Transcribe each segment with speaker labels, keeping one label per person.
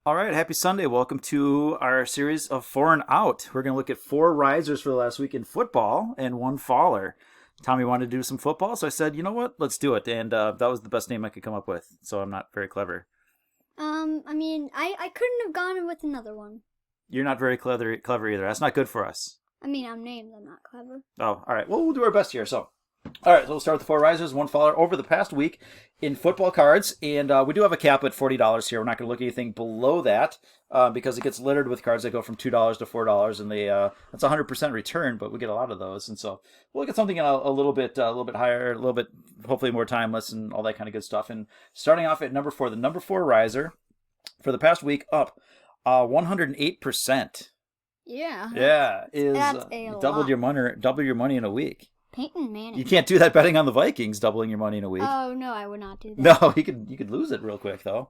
Speaker 1: All right, happy Sunday. Welcome to our series of Four and Out. We're going to look at four risers for the last week in football and one faller. Tommy wanted to do some football, so I said, you know what, let's do it. And that was the best name I could come up with, so I'm not very clever.
Speaker 2: I couldn't have gone with another one.
Speaker 1: You're not very clever either. That's not good for us.
Speaker 2: I'm named. I'm not clever.
Speaker 1: Oh, all right. Well, we'll do our best here. All right, so we'll start with the four risers, one faller over the past week in football cards. And we do have a cap at $40 here. We're not going to look at anything below that because it gets littered with cards that go from $2 to $4, and that's 100% return, but we get a lot of those. And so we'll look at something a little bit higher, a little bit, hopefully more timeless and all that kind of good stuff. And starting off at number four, the number four riser for the past week up 108%.
Speaker 2: Yeah.
Speaker 1: Yeah,
Speaker 2: That's a
Speaker 1: double
Speaker 2: lot.
Speaker 1: your money in a week.
Speaker 2: Peyton Manning.
Speaker 1: You can't do that betting on the Vikings, doubling your money in a week.
Speaker 2: Oh no, I would not do that.
Speaker 1: No, you could lose it real quick though.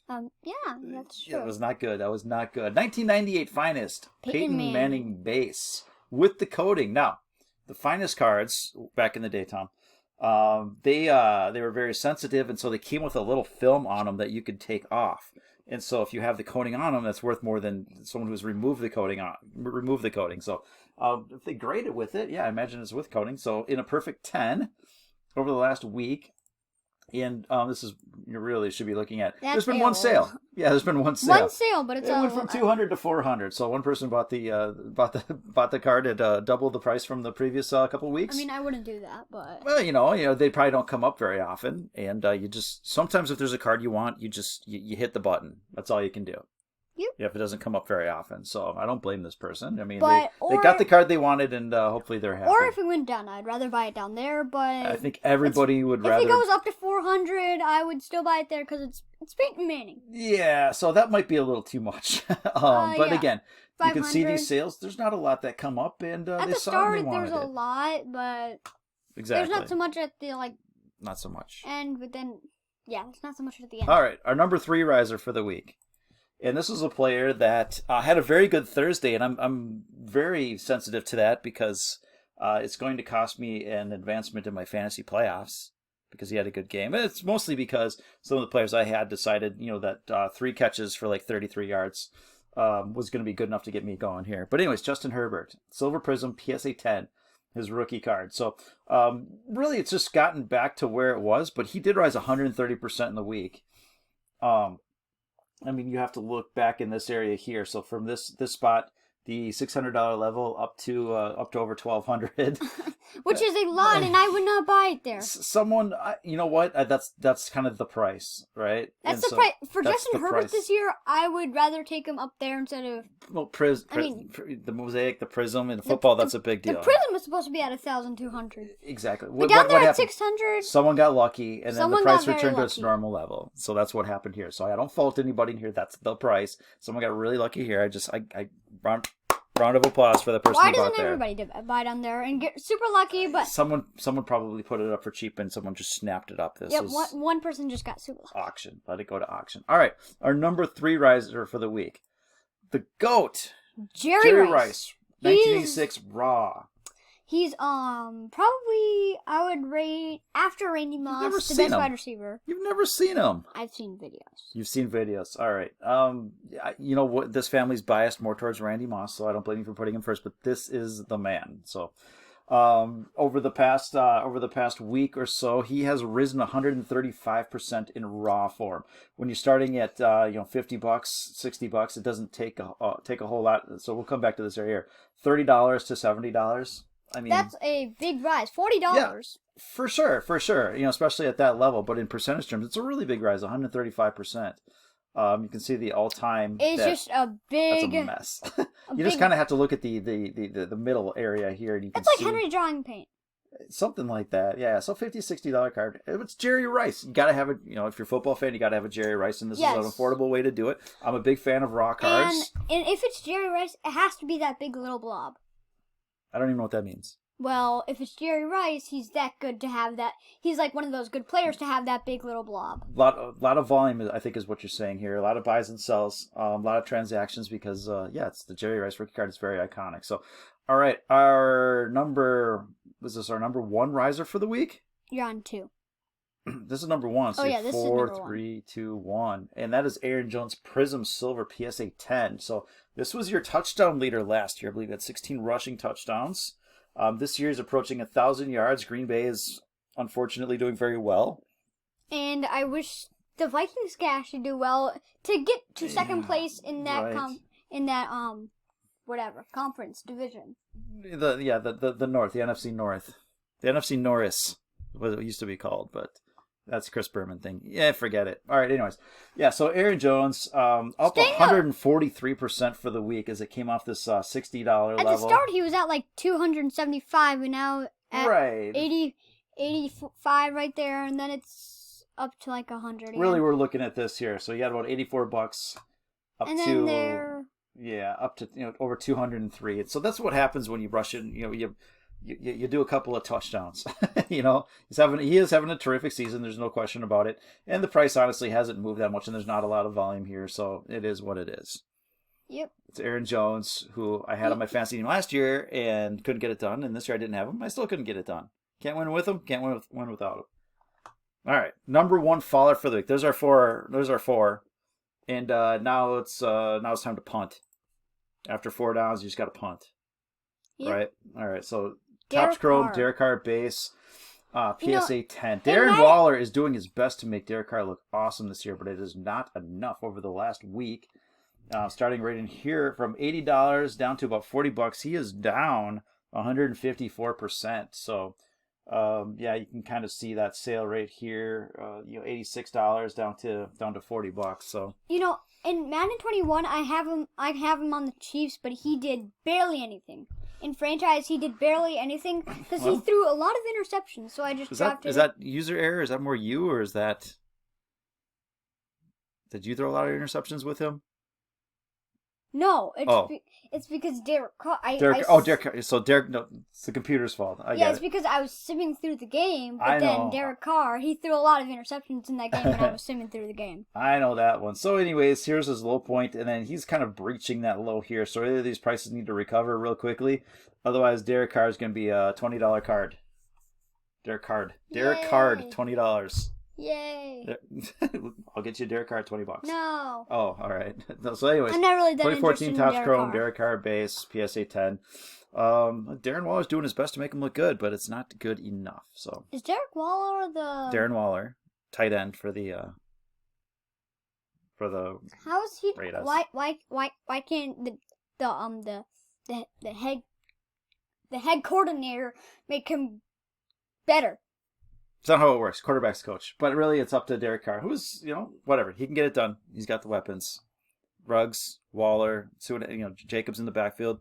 Speaker 2: Yeah, that's true.
Speaker 1: That was not good. 1998 finest
Speaker 2: Peyton
Speaker 1: Manning base with the coating. Now, the finest cards back in the day, Tom. They were very sensitive, and so they came with a little film on them that you could take off. And so if you have the coating on them, that's worth more than someone who's removed the coating. So if they grade it with it, yeah, I imagine it's with coating. So in a perfect 10 over the last week, and this is you really should be looking at. There's been one sale. Yeah, there's been one sale.
Speaker 2: One sale, but it
Speaker 1: went from 200 to 400. So one person bought the card at double the price from the previous couple weeks.
Speaker 2: I wouldn't do that, but
Speaker 1: well, you know, they probably don't come up very often, and you just sometimes if there's a card you want, you hit the button. That's all you can do.
Speaker 2: Yep.
Speaker 1: Yeah, if it doesn't come up very often. So I don't blame this person. They got the card they wanted, and hopefully they're happy.
Speaker 2: Or if it went down, I'd rather buy it down there. But
Speaker 1: I think everybody would rather.
Speaker 2: If it goes up to 400, I would still buy it there because it's Peyton Manning.
Speaker 1: Yeah, so that might be a little too much. But again, you can see
Speaker 2: 500.
Speaker 1: these sales. There's not a lot that come up, and
Speaker 2: At
Speaker 1: they
Speaker 2: the
Speaker 1: saw
Speaker 2: start,
Speaker 1: it and they wanted
Speaker 2: there's a
Speaker 1: it.
Speaker 2: lot, but
Speaker 1: Exactly.
Speaker 2: there's not so much at the
Speaker 1: Not so much.
Speaker 2: end. But then, yeah, it's not so much at the end.
Speaker 1: All right, our number three riser for the week. And this is a player that had a very good Thursday, and I'm very sensitive to that because it's going to cost me an advancement in my fantasy playoffs because he had a good game. And it's mostly because some of the players I had decided, that 3 catches for like 33 yards was going to be good enough to get me going here. But anyways, Justin Herbert, Silver Prism, PSA 10, his rookie card. So really, it's just gotten back to where it was, but he did rise 130% in the week. You have to look back in this area here. So from this spot, the $600 level up to over $1,200,
Speaker 2: Which is a lot, and I would not buy it there.
Speaker 1: Someone, you know what? That's kind of the price, right?
Speaker 2: That's the price for Justin Herbert this year. I would rather take him up there instead of
Speaker 1: the Mosaic, the Prism in football. That's a big deal.
Speaker 2: The Prism was supposed to be at 1,200.
Speaker 1: Exactly.
Speaker 2: But down there at 600,
Speaker 1: someone got lucky, and then the price returned to its
Speaker 2: lucky.
Speaker 1: normal level. So that's what happened here. So I don't fault anybody in here. That's the price. Someone got really lucky here. I round of applause for the person
Speaker 2: Why
Speaker 1: who bought
Speaker 2: doesn't
Speaker 1: there.
Speaker 2: everybody buy down there and get super lucky? But
Speaker 1: someone probably put it up for cheap, and someone just snapped it up. This was
Speaker 2: one person just got super lucky.
Speaker 1: auction. Let it go to auction. All right, our number three riser for the week, the GOAT,
Speaker 2: Jerry Rice.
Speaker 1: 1986 Raw.
Speaker 2: He's probably I would rate after Randy Moss the best wide receiver.
Speaker 1: You've never seen him.
Speaker 2: I've seen videos.
Speaker 1: You've seen videos. All right. You know what? This family's biased more towards Randy Moss, so I don't blame you for putting him first. But this is the man. So, over the past week or so, he has risen 135% in raw form. When you're starting at $50, $60, it doesn't take a whole lot. So we'll come back to this area here. $30 to $70.
Speaker 2: That's a big rise. $40.
Speaker 1: Yeah, for sure. Especially at that level. But in percentage terms, it's a really big rise, 135%. You can see the all-time.
Speaker 2: It's just a big.
Speaker 1: That's a mess. You just kind of have to look at the middle area here, and you can
Speaker 2: It's like
Speaker 1: see
Speaker 2: Henry drawing paint.
Speaker 1: something like that. Yeah, so $50, $60 card. It's Jerry Rice. You gotta have it. If you're a football fan, you gotta have a Jerry Rice, and this is an affordable way to do it. I'm a big fan of raw cards.
Speaker 2: And if it's Jerry Rice, it has to be that big little blob.
Speaker 1: I don't even know what that means.
Speaker 2: Well, if it's Jerry Rice, he's that good to have that. He's like one of those good players to have that big little blob.
Speaker 1: Lot of volume, I think, is what you're saying here. A lot of buys and sells, a lot of transactions because, it's the Jerry Rice rookie card. It's very iconic. So, all right, our number one riser for the week?
Speaker 2: You're on 2.
Speaker 1: This is number one. So
Speaker 2: Oh, yeah, this is
Speaker 1: four,
Speaker 2: number one.
Speaker 1: 3, 2, 1. And that is Aaron Jones Prism Silver PSA 10. So this was your touchdown leader last year. I believe he had 16 rushing touchdowns. This year is approaching 1,000 yards. Green Bay is unfortunately doing very well.
Speaker 2: And I wish the Vikings can actually do well to get to second place in that conference division.
Speaker 1: The North, the NFC North. The NFC Norris was it used to be called, but that's Chris Berman thing. Yeah, forget it. All right, anyways. Yeah, so Aaron Jones up 143% for the week as it came off this $60 level.
Speaker 2: At the start, he was at like 275, and now at 85 right there, and then it's up to like 100. Again.
Speaker 1: Really, we're looking at this here. So you had about $84 up
Speaker 2: and
Speaker 1: to
Speaker 2: then there.
Speaker 1: Yeah, up to over 203. And so that's what happens when you rush in. You do a couple of touchdowns. He is having a terrific season. There's no question about it. And the price honestly hasn't moved that much, and there's not a lot of volume here, so it is what it is.
Speaker 2: Yep.
Speaker 1: It's Aaron Jones, who I had on my fantasy team last year and couldn't get it done, and this year I didn't have him. I still couldn't get it done. Can't win with him. Can't win without him. All right, number one faller for the week. There's our four, and now it's time to punt. After 4 downs, you just got to punt. Yep. Right. All right. So Topps Chrome, Derek Carr base, PSA 10. Darren Waller is doing his best to make Derek Carr look awesome this year, but it is not enough over the last week. Starting right in here from $80 down to about $40. He is down 154%. So, you can kind of see that sale right here. $86 down to $40. So
Speaker 2: in Madden 21, I have him on the Chiefs, but he did barely anything. In franchise, he did barely anything because he threw a lot of interceptions. So I just drafted.
Speaker 1: Is that user error? Is that more you, or is that? Did you throw a lot of interceptions with him?
Speaker 2: No, it's because Derek Carr.
Speaker 1: Derek Carr. So Derek, no, it's the computer's fault.
Speaker 2: It's because I was simming through the game, but then Derek Carr, he threw a lot of interceptions in that game when I was simming through the game.
Speaker 1: I know that one. So anyways, here's his low point, and then he's kind of breaching that low here. So either these prices need to recover real quickly, otherwise Derek Carr is going to be a $20 card. Derek Carr, $20.
Speaker 2: Yay!
Speaker 1: I'll get you a Derek Carr $20.
Speaker 2: No.
Speaker 1: Oh, all right. So anyways,
Speaker 2: I'm not really that
Speaker 1: 2014 Topps Chrome, Derek Carr base, PSA 10. Darren Waller's doing his best to make him look good, but it's not good enough. So
Speaker 2: is Derek Waller
Speaker 1: Darren Waller, tight end for the
Speaker 2: How is he?
Speaker 1: Raiders.
Speaker 2: Why can't the head coordinator make him better?
Speaker 1: It's not how it works. Quarterback's coach. But really, it's up to Derek Carr, who's, whatever. He can get it done. He's got the weapons. Ruggs, Waller, Jacobs in the backfield.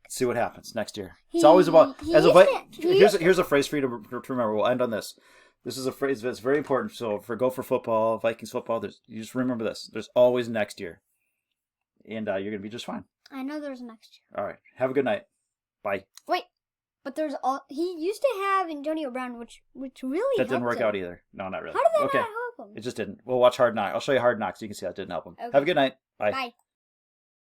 Speaker 1: See what happens next year. It's always about... Here's a phrase for you to remember. We'll end on this. This is a phrase that's very important. So for Gopher football, Vikings football, you just remember this. There's always next year. And you're going to be just fine.
Speaker 2: I know there's next year.
Speaker 1: All right. Have a good night. Bye.
Speaker 2: Wait. But he used to have Antonio Brown, which really
Speaker 1: that didn't work out either. No, not really.
Speaker 2: How did that not help him?
Speaker 1: It just didn't. We'll watch Hard Knocks. I'll show you Hard Knocks so you can see how it didn't help him. Okay. Have a good night. Bye.
Speaker 2: Bye.